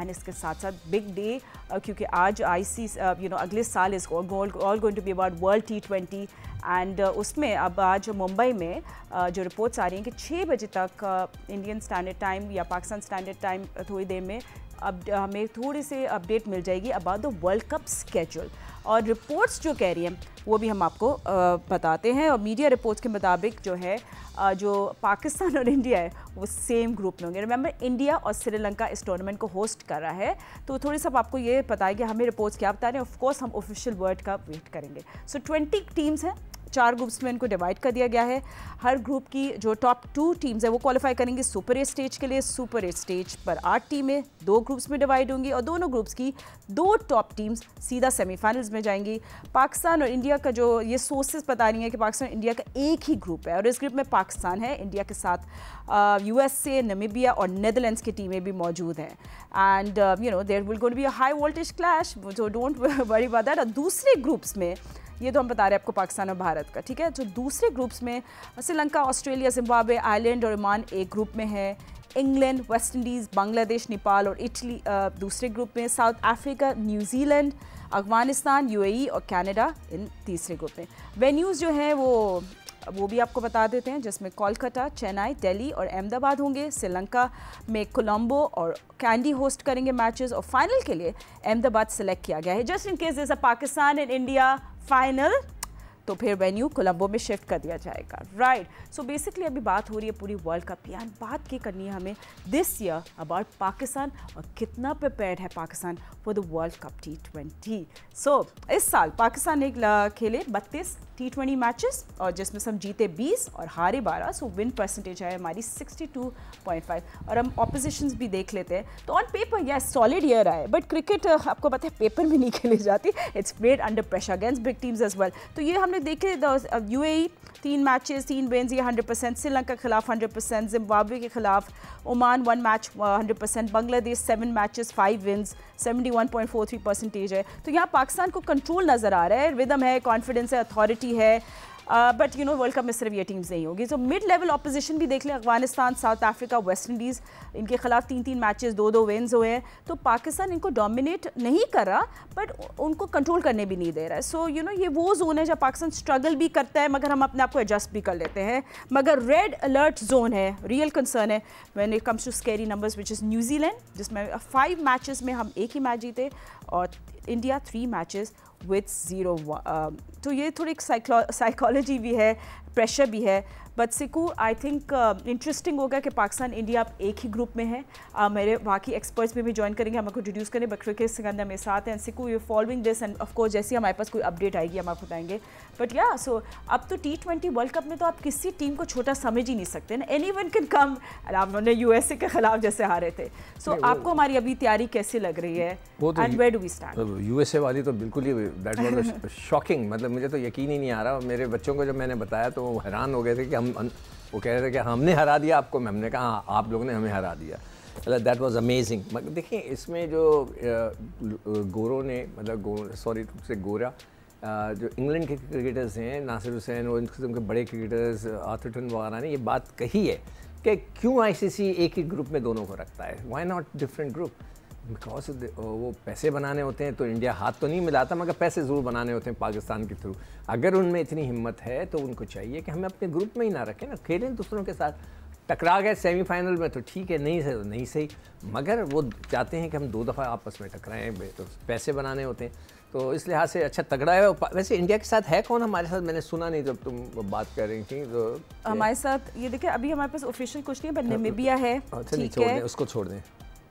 And इसके साथ साथ बिग डे क्योंकि आज IC अगले साल is all going to be about world T20 and उसमें अब आज मुंबई में जो रिपोर्ट्स आ रही हैं कि 6 बजे तक इंडियन स्टैंडर्ड टाइम या पाकिस्तान स्टैंडर्ड टाइम थोड़ी देर में अब हमें थोड़ी सी अपडेट मिल जाएगी about the world cup schedule. और रिपोर्ट्स जो कह रही हैं वो भी हम आपको बताते हैं। और मीडिया रिपोर्ट्स के मुताबिक जो है जो पाकिस्तान और इंडिया है वो सेम ग्रुप में होंगे। रिमेंबर इंडिया और श्रीलंका इस टूर्नामेंट को होस्ट कर रहा है, तो थोड़ी सा आपको ये पता है कि हमें रिपोर्ट्स क्या बता रहे हैं। ऑफ कोर्स हम ऑफिशियल वर्ड का वेट करेंगे। सो 20 टीम्स हैं, 4 ग्रुप्स में इनको डिवाइड कर दिया गया है। हर ग्रुप की जो टॉप 2 टीम्स है वो क्वालिफाई करेंगी सुपर 8 स्टेज के लिए। सुपर 8 स्टेज पर 8 टीमें 2 ग्रुप्स में डिवाइड होंगी और दोनों ग्रुप्स की 2 टॉप टीम्स सीधा सेमीफाइनल्स में जाएंगी। पाकिस्तान और इंडिया का जो ये सोर्सेज बता रही हैं कि पाकिस्तान और इंडिया का एक ही ग्रुप है और इस ग्रुप में पाकिस्तान है, इंडिया के साथ USA, नामीबिया और नीदरलैंड्स की टीमें भी मौजूद हैं। And there will going to be a high voltage clash, so don't worry about that. और दूसरे ग्रुप्स में ये तो हम बता रहे हैं आपको पाकिस्तान और भारत का, ठीक है। जो दूसरे ग्रुप्स में श्रीलंका, ऑस्ट्रेलिया, जिम्बाब्वे, आयरलैंड और ओमान एक ग्रुप में है। England, West Indies, Bangladesh, Nepal और इटली दूसरे ग्रुप में। South Africa, New Zealand, Afghanistan, UAE और कनाडा इन तीसरे ग्रुप में। वेन्यूज़ जो हैं वो भी आपको बता देते हैं, जिसमें कोलकाता, चेन्नई, दिल्ली और अहमदाबाद होंगे। श्रीलंका में कोलंबो और कैंडी होस्ट करेंगे मैचेस और फाइनल के लिए अहमदाबाद सेलेक्ट किया गया है। जस्ट इन केस जैसा पाकिस्तान एंड इंडिया फाइनल तो फिर वेन्यू कोलंबो में शिफ्ट कर दिया जाएगा, राइट। सो बेसिकली अभी बात हो रही है पूरी वर्ल्ड कप की, एंड बात की करनी है हमें दिस ईयर अबाउट पाकिस्तान और कितना प्रिपेयर्ड है Pakistan for the world cup T20। सो इस साल पाकिस्तान ने खेले 32 T20 मैचेस और जिसमें से हम जीते 20 और हारे 12। सो विन परसेंटेज है हमारी 62.5। और हम ऑपोजिशंस भी देख लेते हैं तो on paper yes solid year आए, बट क्रिकेट आपको पता है पेपर में नहीं खेली जाती, it's played under pressure against big teams as well. तो ये हमने देखे UAE 3 मैचेस 3 विन्स, ये 100%। श्रीलंका के खिलाफ 100%, जिम्बाब्वे के खिलाफ Oman 1 match 100%, Bangladesh 7 matches 5 wins 71.43% है। तो यहाँ पाकिस्तान को कंट्रोल नज़र आ रहा है, रिदम है, कॉन्फिडेंस है, अथॉरिटी है। बट वर्ल्ड कप में सिर्फ ये टीम्स नहीं होगी। सो मिड लेवल ऑपोजिशन भी देख लें, Afghanistan, south Africa, West Indies, इनके खिलाफ 3 मैचेस 2 विन्स हुए हैं। तो पाकिस्तान इनको डोमिनेट नहीं कर रहा बट उनको कंट्रोल करने भी नहीं दे रहा है। सो ये वो जोन है जहाँ पाकिस्तान स्ट्रगल भी करता है मगर हम अपने आप को एडजस्ट भी कर लेते हैं। मगर रेड अलर्ट जोन है, रियल कंसर्न है when it comes to scary numbers which is न्यूजीलैंड, जिसमें 5 मैचेस में हम एक ही मैच जीते और इंडिया 3 मैचेस विथ 0। तो ये थोड़ी साइकोलॉजी भी है, प्रेशर भी है। But Siku I think interesting होगा कि पाकिस्तान इंडिया एक ही ग्रुप में है। मेरे बाकी एक्सपर्ट्स भी ज्वाइन करेंगे, हम आपको इंट्रोड्यूस करें। बट क्रिकेट सिकंदर मेरे साथ हैं। Sikku you following this and of course जैसे ही हमारे पास कोई अपडेट आएगी हम आपको बताएंगे। बट या सो अब तो T20 वर्ल्ड कप में तो आप किसी टीम को छोटा समझ ही नहीं सकते ना, एनीवन कैन कम। हमने USA के खिलाफ जैसे हारे थे। सो आपको हमारी अभी तैयारी कैसी लग रही है and where do we stand? USA वाली तो बिल्कुल ही दैट वाज शॉकिंग, मतलब मुझे तो यकीन ही नहीं आ रहा। मेरे बच्चों को जब मैंने बताया तो वो हैरान हो गए थे कि वो कह रहे थे कि हमने हरा दिया आपको। हमने कहा हाँ आप लोगों ने हमें हरा दिया। That was amazing. देखिए इसमें जो गोरों ने गोरा जो इंग्लैंड के क्रिकेटर्स हैं, नासिर हुसैन और इनके बड़े क्रिकेटर्स आर्थरटन वगैरह ने ये बात कही है कि क्यों ICC एक ही ग्रुप में दोनों को रखता है, why not different group. Because वो पैसे बनाने होते हैं तो इंडिया हाथ तो नहीं मिलाता मगर पैसे ज़रूर बनाने होते हैं पाकिस्तान के थ्रू। अगर उनमें इतनी हिम्मत है तो उनको चाहिए कि हमें अपने ग्रुप में ही ना रखें ना, खेलें दूसरों के साथ। टकरा गए सेमीफाइनल में तो ठीक है, नहीं सही, मगर वो चाहते हैं कि हम 2 दफ़ा आपस में टकराएं, तो पैसे बनाने होते हैं। तो इस लिहाज से अच्छा तगड़ा है। वैसे इंडिया के साथ है कौन हमारे साथ? मैंने सुना नहीं जब तुम बात कर रही थी। तो हमारे साथ ये देखिए अभी हमारे पास ऑफिशियल कुछ नहीं है, बट नामीबिया है, ठीक है, उसको छोड़ दें।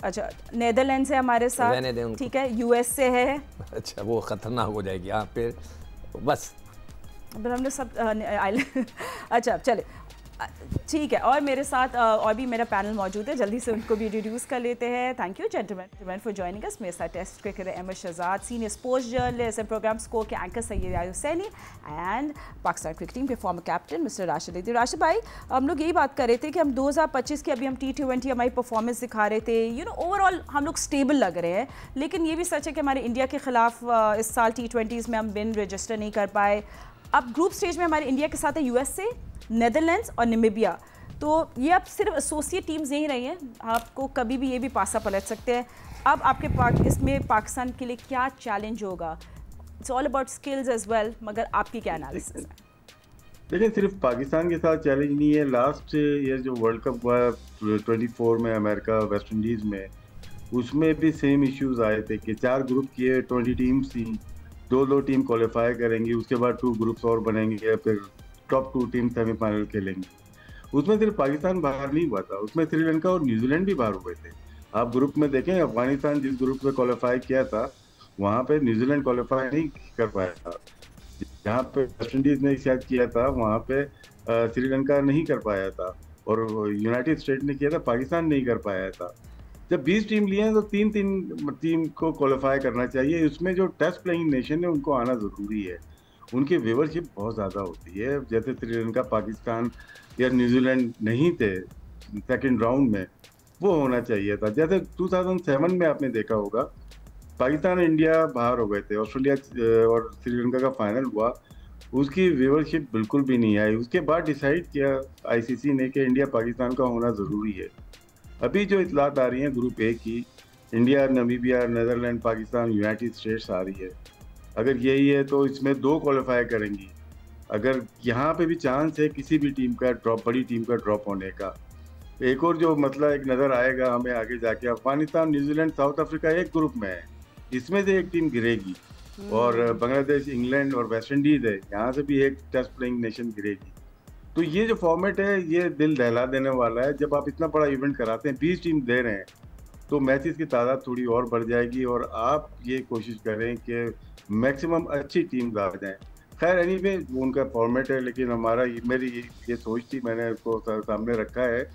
अच्छा नीदरलैंड्स है हमारे साथ, ठीक है, USA है। अच्छा वो ख़तरनाक हो जाएगी यहाँ पे बस। हमने सब अच्छा चले ठीक है। और मेरे साथ और भी मेरा पैनल मौजूद है, जल्दी से उनको भी इंट्रोड्यूस कर लेते हैं। Thank you gentleman for joining us. मेरे साथ test cricketer Ahmed Shahzad, senior sports journalist and program Score के anchor Syed Hussaini and Pakistan cricket team के former captain mister Rashid Adeel. Rashid भाई, हम लोग यही बात कर रहे थे कि हम 2025 की अभी हम T20 हमारी परफॉर्मेंस दिखा रहे थे। ओवरऑल हम लोग स्टेबल लग रहे हैं, लेकिन ये भी सच है कि हमारे इंडिया के खिलाफ इस साल T20s में हम विन रजिस्टर नहीं कर पाए। अब ग्रुप स्टेज में हमारे इंडिया के साथ है USA, नीदरलैंड्स और नामीबिया। तो ये अब सिर्फ एसोसिएट टीम्स नहीं रही हैं, आपको कभी भी ये भी पासा पलट सकते हैं। अब आपके इसमें पाकिस्तान के लिए क्या चैलेंज होगा? It's all about skills as well, मगर आपकी क्या एनालिसिस है? लेकिन सिर्फ पाकिस्तान के साथ चैलेंज नहीं है। लास्ट ईयर जो वर्ल्ड कप हुआ 24 में अमेरिका वेस्ट इंडीज में, उसमें भी सेम इश्यूज आए थे कि 4 ग्रुप किए, 20 टीम्स थी, 2-2 टीम क्वालिफाई करेंगी, उसके बाद 2 ग्रुप्स और बनेंगे, फिर टॉप 2 टीम सेमीफाइनल खेलेंगी। उसमें सिर्फ पाकिस्तान बाहर नहीं हुआ था, उसमें श्रीलंका और न्यूजीलैंड भी बाहर हुए थे। आप ग्रुप में देखें, अफगानिस्तान जिस ग्रुप में क्वालिफाई किया था वहाँ पे न्यूजीलैंड क्वालिफाई नहीं कर पाया था। जहाँ पे वेस्ट इंडीज ने शायद किया था वहाँ पे श्रीलंका नहीं कर पाया था, और यूनाइटेड स्टेट ने किया था, पाकिस्तान नहीं कर पाया था। जब 20 टीम लिए हैं तो 3-3 टीम को क्वालिफाई करना चाहिए। उसमें जो टेस्ट प्लेइंग नेशन है उनको आना ज़रूरी है, उनकी व्यूवरशिप बहुत ज़्यादा होती है। जैसे श्रीलंका, पाकिस्तान या न्यूजीलैंड नहीं थे सेकेंड राउंड में, वो होना चाहिए था। जैसे 2007 में आपने देखा होगा, पाकिस्तान इंडिया बाहर हो गए थे, ऑस्ट्रेलिया और श्रीलंका का फाइनल हुआ, उसकी व्यूवरशिप बिल्कुल भी नहीं आई। उसके बाद डिसाइड किया आईसीसी ने कि इंडिया पाकिस्तान का होना ज़रूरी है। अभी जो इतलात आ रही हैं ग्रुप ए की, India, Namibia, Netherland, Pakistan, United States आ रही है। अगर यही है तो इसमें 2 क्वालिफाई करेंगी। अगर यहाँ पे भी चांस है किसी भी टीम का ड्रॉप, बड़ी टीम का ड्रॉप होने का। एक और जो मसला एक नज़र आएगा हमें आगे जाके, अफगानिस्तान, न्यूजीलैंड, साउथ अफ्रीका एक ग्रुप में है, इसमें से एक टीम गिरेगी, और बांग्लादेश, इंग्लैंड और वेस्ट इंडीज है, यहाँ से भी एक टेस्ट प्लेइंग नेशन गिरेगी। तो ये जो फॉर्मेट है ये दिल दहला देने वाला है। जब आप इतना बड़ा इवेंट कराते हैं, 20 टीम दे रहे हैं, तो मैचेस की तादाद थोड़ी और बढ़ जाएगी, और आप ये कोशिश करें कि मैक्सिमम अच्छी टीम आ जाएं। खैर एनीवे वो उनका फॉर्मेट है, लेकिन मेरी ये सोच थी, मैंने उसको सामने रखा है।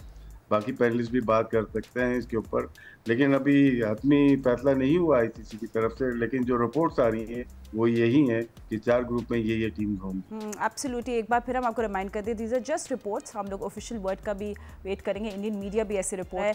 बाकी पैनलिस्ट भी बात कर सकते हैं इसके ऊपर, लेकिन अभी हतमी फैसला नहीं हुआ आईसीसी की तरफ से। लेकिन जो रिपोर्ट्स आ रही हैं वो यही हैं कि 4 ग्रुप में ये टीम्स होंगी। एब्सोल्युटली। एक बार फिर हम आपको रिमाइंड कर दें, दीज आर जस्ट रिपोर्ट्स। हम लोग ऑफिशियल वर्ड का भी वेट करेंगे, इंडियन मीडिया भी ऐसे रिपोर्ट है।